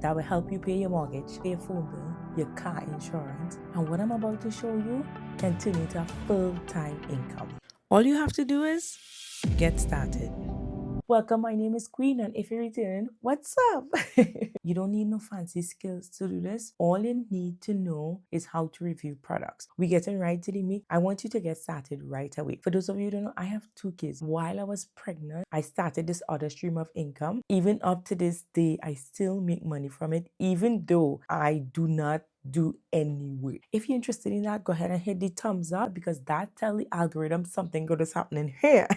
that will help you pay your mortgage, pay your phone bill, your car insurance. And what I'm about to show you can turn into a full-time income. All you have to do is get started. Welcome, my name is Queen, and if you're returning, what's up? You don't need no fancy skills to do this. All you need to know is how to review products. We getting right to the meat. I want you to get started right away. For those of you who don't know, I have 2 kids. While I was pregnant, I started this other stream of income. Even up to this day, I still make money from it, even though I do not do any work. If you're interested in that, go ahead and hit the thumbs up because that tells the algorithm something good is happening here.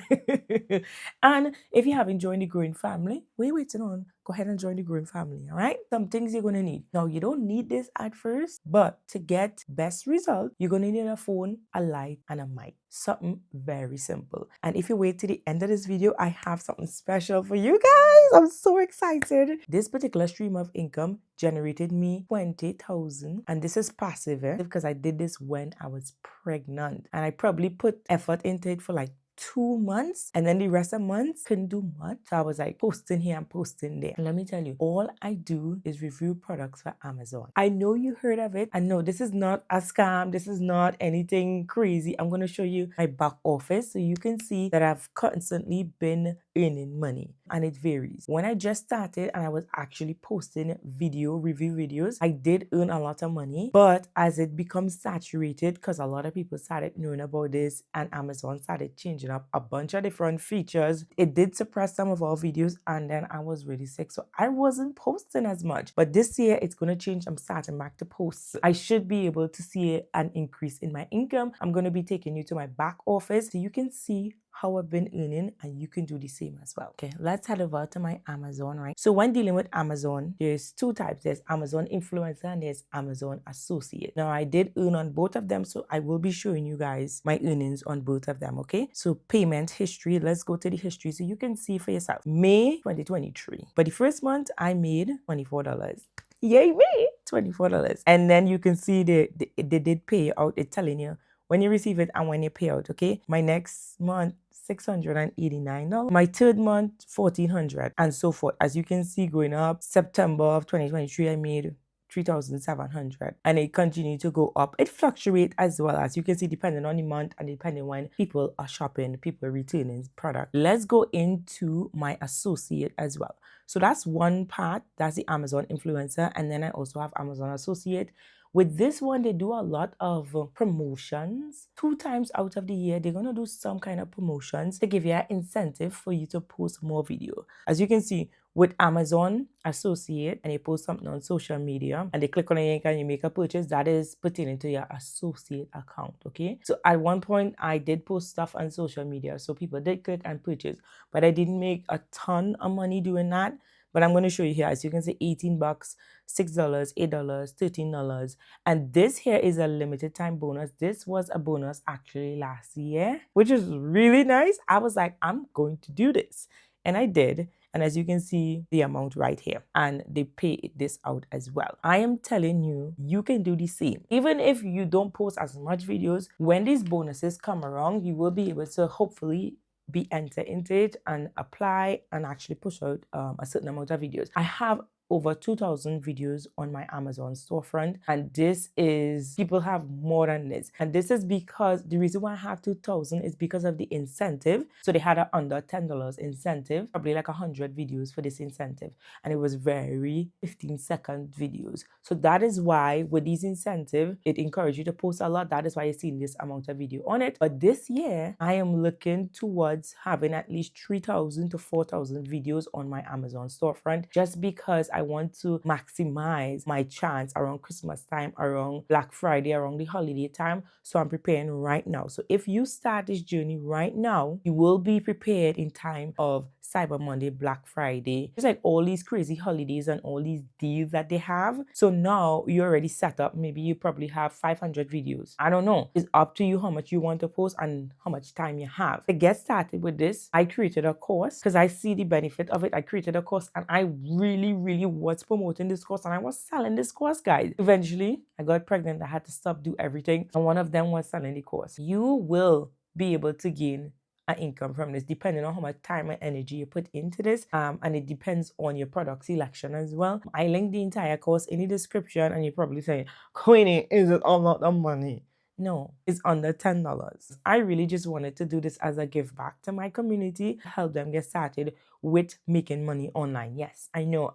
And if you haven't joined the growing family, what are you waiting on? Go ahead and join the growing family, all right? Some things you're going to need. Now, you don't need this at first, but to get best result, you're going to need a phone, a light, and a mic. Something very simple. And if you wait to the end of this video, I have something special for you guys. I'm so excited. This particular stream of income generated me 20,000, and this is passive because I did this when I was pregnant, and I probably put effort into it for like 2 months, and then the rest of months couldn't do much. So I was like posting here and posting there. And let me tell you, all I do is review products for Amazon. I know you heard of it. I know this is not a scam. This is not anything crazy. I'm going to show you my back office so you can see that I've constantly been earning money, and it varies. When I just started and I was actually posting review videos, I did earn a lot of money, but as it becomes saturated, because a lot of people started knowing about this and Amazon started changing up a bunch of different features, it did suppress some of our videos, and then I was really sick, so I wasn't posting as much. But this year it's going to change. I'm starting back to post. I should be able to see an increase in my income. I'm going to be taking you to my back office so you can see how I've been earning, and you can do the same as well. Okay, let's head over to my Amazon, right? So when dealing with Amazon, there's 2 types. There's Amazon influencer and there's Amazon associate. Now, I did earn on both of them, so I will be showing you guys my earnings on both of them, okay? So payment history, let's go to the history so you can see for yourself. May 2023. For the first month, I made $24. Yay me! $24. And then you can see they did pay out. It's telling you when you receive it and when you pay out, okay? My next month, $689. My third month, $1,400, and so forth. As you can see, going up, September of 2023, I made $3,700, and it continued to go up. It fluctuates as well, as you can see, depending on the month and depending when people are shopping, people are returning product. Let's go into my associate as well. So that's one part. That's the Amazon influencer, and then I also have Amazon associate. With this one, they do a lot of promotions. 2 times out of the year, they're going to do some kind of promotions to give you an incentive for you to post more video. As you can see, with Amazon associate, and you post something on social media and they click on a link and you make a purchase, that is pertaining to your associate account, okay? So at one point, I did post stuff on social media, so people did click and purchase, but I didn't make a ton of money doing that. But I'm going to show you here. As you can see, $18, $6, $8, $13. And this here is a limited time bonus. This was a bonus actually last year, which is really nice. I was like, I'm going to do this. And I did. And as you can see, the amount right here, and they pay this out as well. I am telling you, you can do the same. Even if you don't post as much videos, when these bonuses come around, you will be able to hopefully be entered into it and apply and actually push out a certain amount of videos. I have over 2,000 videos on my Amazon storefront, and this is, people have more than this, and this is because the reason why I have 2,000 is because of the incentive. So they had an under $10 incentive, probably like 100 videos for this incentive, and it was very 15-second videos. So that is why with these incentive, it encourages you to post a lot. That is why you're seeing this amount of video on it. But this year, I am looking towards having at least 3,000 to 4,000 videos on my Amazon storefront, just because I want to maximize my chance around Christmas time, around Black Friday, around the holiday time. So I'm preparing right now. So if you start this journey right now, you will be prepared in time of Cyber Monday, Black Friday. It's like all these crazy holidays and all these deals that they have. So now you're already set up. Maybe you probably have 500 videos. I don't know. It's up to you how much you want to post and how much time you have. To get started with this, I created a course because I see the benefit of it. I created a course and I really was promoting this course and I was selling this course, guys. Eventually, I got pregnant. I had to stop, do everything. And one of them was selling the course. You will be able to gain an income from this, depending on how much time and energy you put into this. And it depends on your product selection as well. I link the entire course in the description, and you probably say, Queenie, is it a lot of money? No, it's under $10. I really just wanted to do this as a give back to my community, help them get started with making money online. Yes, I know,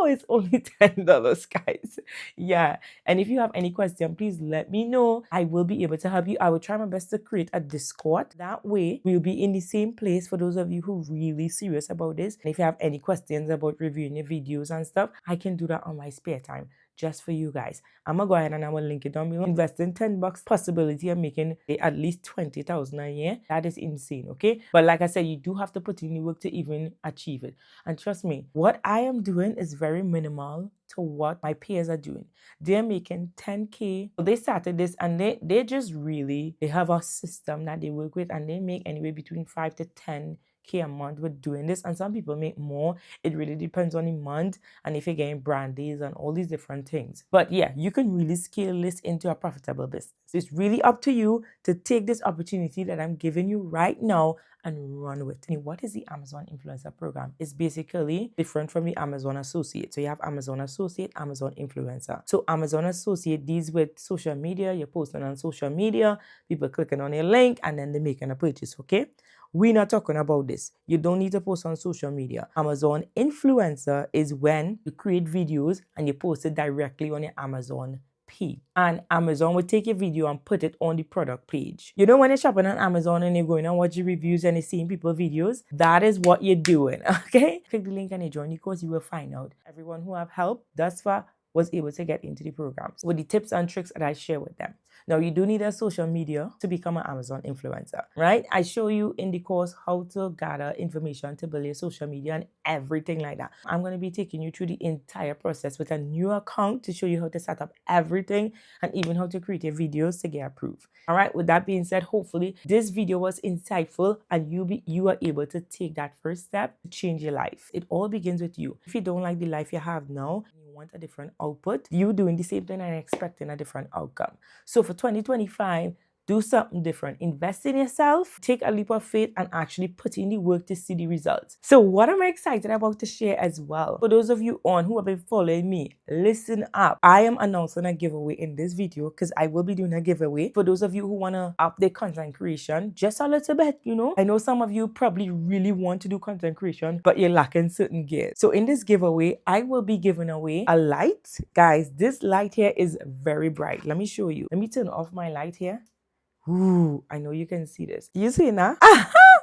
it's only $10, guys. Yeah. And if you have any question, please let me know. I will be able to help you. I will try my best to create a Discord. That way, we'll be in the same place for those of you who are really serious about this. And if you have any questions about reviewing your videos and stuff, I can do that on my spare time just for you guys. I'm gonna go ahead and I will link it down below. Investing $10, possibility of making at least $20,000 a year. That is insane, okay? But like I said, you do have to put in the work to even achieve it. And trust me, what I am doing is very minimal to what my peers are doing. They're making 10K. So they started this, and they just really, they have a system that they work with, and they make anywhere between 5 to 10K a month with doing this. And some people make more. It really depends on the month and if you're getting brand deals and all these different things. But yeah, you can really scale this into a profitable business. It's really up to you to take this opportunity that I'm giving you right now and run with it. What is the Amazon Influencer Program? It's basically different from the Amazon Associate. So you have Amazon Associate, Amazon Influencer. So Amazon Associate deals with social media. You're posting on social media, people clicking on your link, and then they're making a purchase, okay? We're not talking about this. You don't need to post on social media. Amazon Influencer is when you create videos and you post it directly on your Amazon page. And Amazon will take your video and put it on the product page. You know, when you're shopping on Amazon and you're going and watching reviews and you're seeing people's videos, that is what you're doing, okay? Click the link and you join the course, you will find out. Everyone who have helped thus far was able to get into the programs with the tips and tricks that I share with them. Now, you do need a social media to become an Amazon influencer, right? I show you in the course how to gather information to build your social media and everything like that. I'm going to be taking you through the entire process with a new account to show you how to set up everything and even how to create your videos to get approved. All right, with that being said, hopefully this video was insightful and you are able to take that first step to change your life. It all begins with you. If you don't like the life you have now, want a different output, you doing the same thing and expecting a different outcome. So for 2025, do something different. Invest in yourself, take a leap of faith, and actually put in the work to see the results. So what am I excited about to share as well? For those of you who have been following me, listen up. I am announcing a giveaway in this video because I will be doing a giveaway. For those of you who want to up their content creation just a little bit, you know. I know some of you probably really want to do content creation, but you're lacking certain gears. So in this giveaway, I will be giving away a light. Guys, this light here is very bright. Let me show you. Let me turn off my light here. Ooh, I know you can see this. You see now?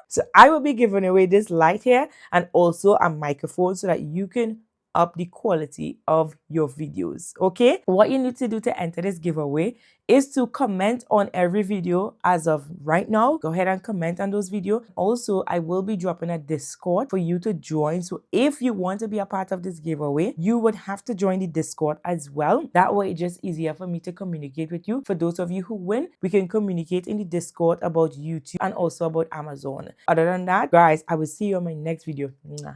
So I will be giving away this light here and also a microphone so that you can up the quality of your videos, okay? What you need to do to enter this giveaway is to comment on every video as of right now. Go ahead and comment on those videos. Also, I will be dropping a Discord for you to join. So if you want to be a part of this giveaway, you would have to join the Discord as well. That way, it's just easier for me to communicate with you. For those of you who win, we can communicate in the Discord about YouTube and also about Amazon. Other than that, guys, I will see you on my next video. Mwah.